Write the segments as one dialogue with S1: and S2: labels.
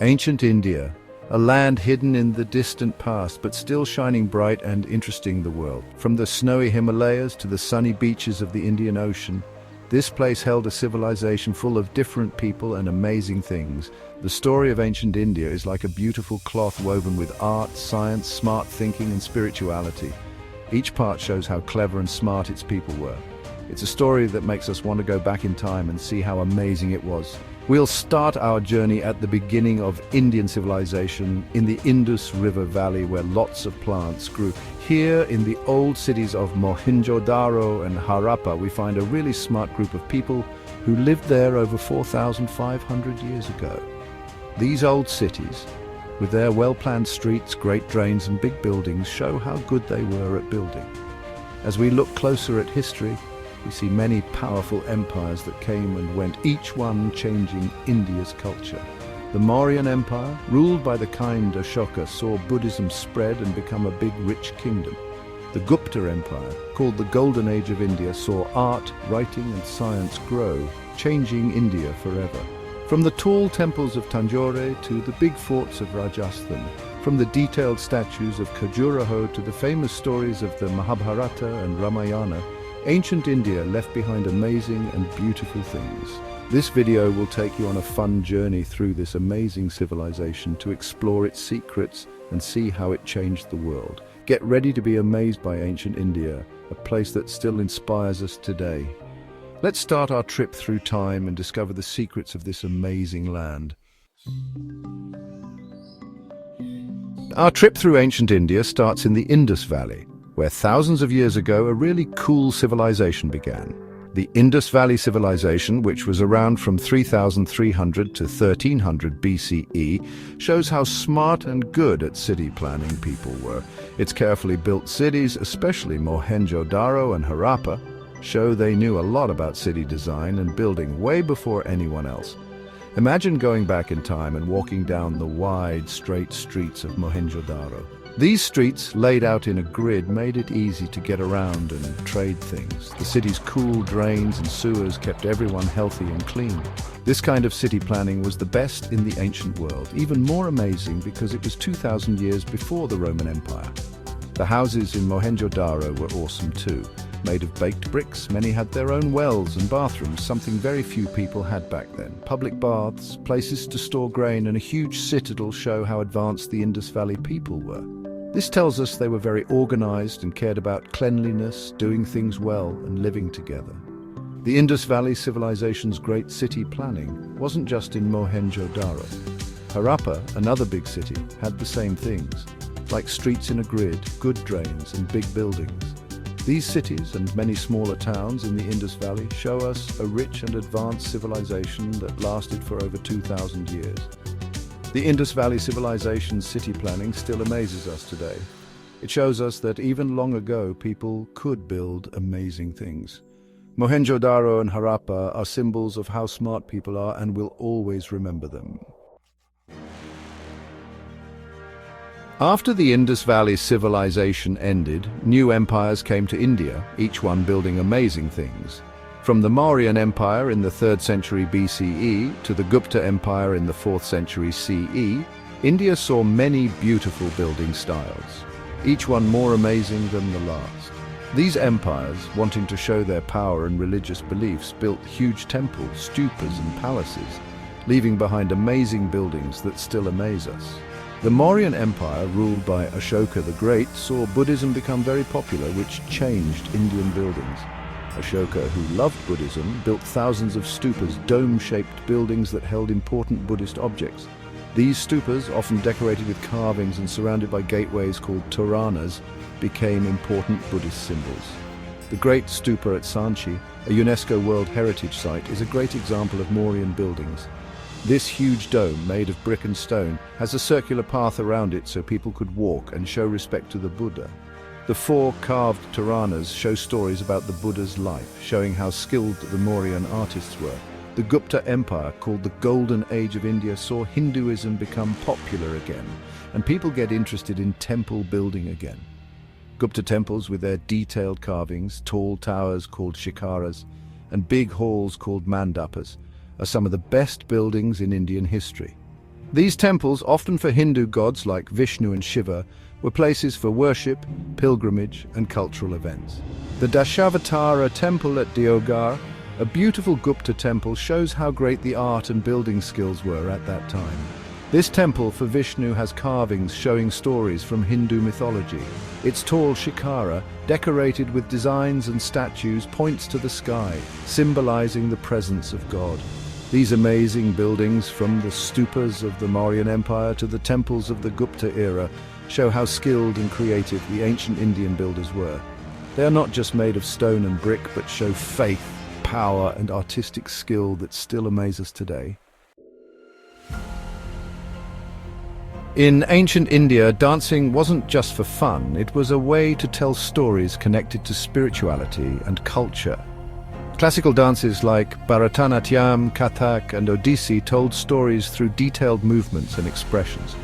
S1: Ancient India, a land hidden in the distant past but still shining bright and interesting the world. From the snowy Himalayas to the sunny beaches of the Indian Ocean, this place held a civilization full of different people and amazing things. The story of ancient India is like a beautiful cloth woven with art, science, smart thinking and spirituality. Each part shows how clever and smart its people were. It's a story that makes us want to go back in time and see how amazing it was. We'll start our journey at the beginning of Indian civilization in the Indus River Valley, where lots of plants grew. Here in the old cities of Mohenjo-daro and Harappa, we find a really smart group of people who lived there over 4,500 years ago. These old cities, with their well-planned streets, great drains and big buildings, show how good they were at building. As we look closer at history, we see many powerful empires that came and went, each one changing India's culture. The Mauryan Empire, ruled by the kind Ashoka, saw Buddhism spread and become a big, rich kingdom. The Gupta Empire, called the Golden Age of India, saw art, writing and science grow, changing India forever. From the tall temples of Tanjore to the big forts of Rajasthan, from the detailed statues of Khajuraho to the famous stories of the Mahabharata and Ramayana, ancient India left behind amazing and beautiful things. This video will take you on a fun journey through this amazing civilization to explore its secrets and see how it changed the world. Get ready to be amazed by ancient India, a place that still inspires us today. Let's start our trip through time and discover the secrets of this amazing land. Our trip through ancient India starts in the Indus Valley, where thousands of years ago a really cool civilization began. The Indus Valley Civilization, which was around from 3,300 to 1300 BCE, shows how smart and good at city planning people were. Its carefully built cities, especially Mohenjo-daro and Harappa, show they knew a lot about city design and building way before anyone else. Imagine going back in time and walking down the wide, straight streets of Mohenjo-daro. These streets, laid out in a grid, made it easy to get around and trade things. The city's cool drains and sewers kept everyone healthy and clean. This kind of city planning was the best in the ancient world, even more amazing because it was 2,000 years before the Roman Empire. The houses in Mohenjo-daro were awesome too. Made of baked bricks, many had their own wells and bathrooms, something very few people had back then. Public baths, places to store grain, and a huge citadel show how advanced the Indus Valley people were. This tells us they were very organized and cared about cleanliness, doing things well, and living together. The Indus Valley Civilization's great city planning wasn't just in Mohenjo-daro. Harappa, another big city, had the same things, like streets in a grid, good drains, and big buildings. These cities and many smaller towns in the Indus Valley show us a rich and advanced civilization that lasted for over 2,000 years. The Indus Valley Civilization's city planning still amazes us today. It shows us that even long ago, people could build amazing things. Mohenjo-daro and Harappa are symbols of how smart people are, and we'll always remember them. After the Indus Valley civilization ended, new empires came to India, each one building amazing things. From the Mauryan Empire in the 3rd century BCE to the Gupta Empire in the 4th century CE, India saw many beautiful building styles, each one more amazing than the last. These empires, wanting to show their power and religious beliefs, built huge temples, stupas and palaces, leaving behind amazing buildings that still amaze us. The Mauryan Empire, ruled by Ashoka the Great, saw Buddhism become very popular, which changed Indian buildings. Ashoka, who loved Buddhism, built thousands of stupas, dome-shaped buildings that held important Buddhist objects. These stupas, often decorated with carvings and surrounded by gateways called toranas, became important Buddhist symbols. The Great Stupa at Sanchi, a UNESCO World Heritage Site, is a great example of Mauryan buildings. This huge dome, made of brick and stone, has a circular path around it so people could walk and show respect to the Buddha. The 4 carved toranas show stories about the Buddha's life, showing how skilled the Mauryan artists were. The Gupta Empire, called the Golden Age of India, saw Hinduism become popular again, and people get interested in temple building again. Gupta temples, with their detailed carvings, tall towers called shikaras, and big halls called mandapas, are some of the best buildings in Indian history. These temples, often for Hindu gods like Vishnu and Shiva, were places for worship, pilgrimage, and cultural events. The Dashavatara temple at Deoghar, a beautiful Gupta temple, shows how great the art and building skills were at that time. This temple for Vishnu has carvings showing stories from Hindu mythology. Its tall shikara, decorated with designs and statues, points to the sky, symbolizing the presence of God. These amazing buildings, from the stupas of the Mauryan Empire to the temples of the Gupta era, show how skilled and creative the ancient Indian builders were. They are not just made of stone and brick, but show faith, power, and artistic skill that still amaze us today. In ancient India, dancing wasn't just for fun, it was a way to tell stories connected to spirituality and culture. Classical dances like Bharatanatyam, Kathak, and Odissi told stories through detailed movements and expressions.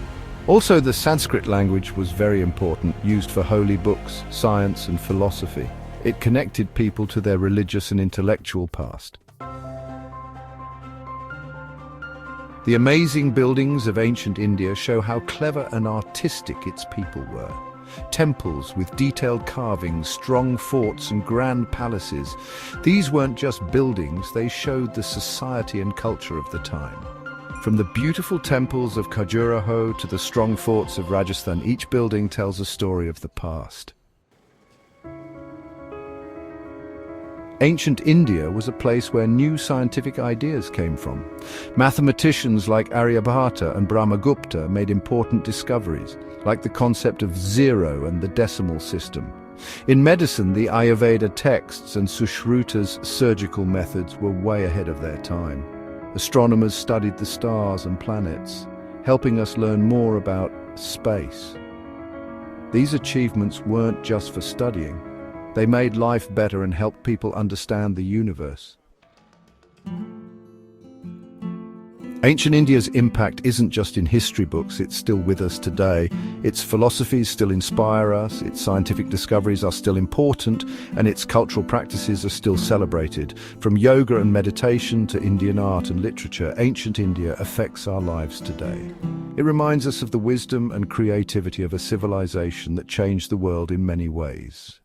S1: Also, the Sanskrit language was very important, used for holy books, science, and philosophy. It connected people to their religious and intellectual past. The amazing buildings of ancient India show how clever and artistic its people were. Temples with detailed carvings, strong forts, and grand palaces. These weren't just buildings, they showed the society and culture of the time. From the beautiful temples of Khajuraho to the strong forts of Rajasthan, each building tells a story of the past. Ancient India was a place where new scientific ideas came from. Mathematicians like Aryabhata and Brahmagupta made important discoveries, like the concept of zero and the decimal system. In medicine, the Ayurveda texts and Sushruta's surgical methods were way ahead of their time. Astronomers studied the stars and planets, helping us learn more about space. These achievements weren't just for studying. They made life better and helped people understand the universe. Ancient India's impact isn't just in history books, it's still with us today. Its philosophies still inspire us, its scientific discoveries are still important, and its cultural practices are still celebrated. From yoga and meditation to Indian art and literature, ancient India affects our lives today. It reminds us of the wisdom and creativity of a civilization that changed the world in many ways.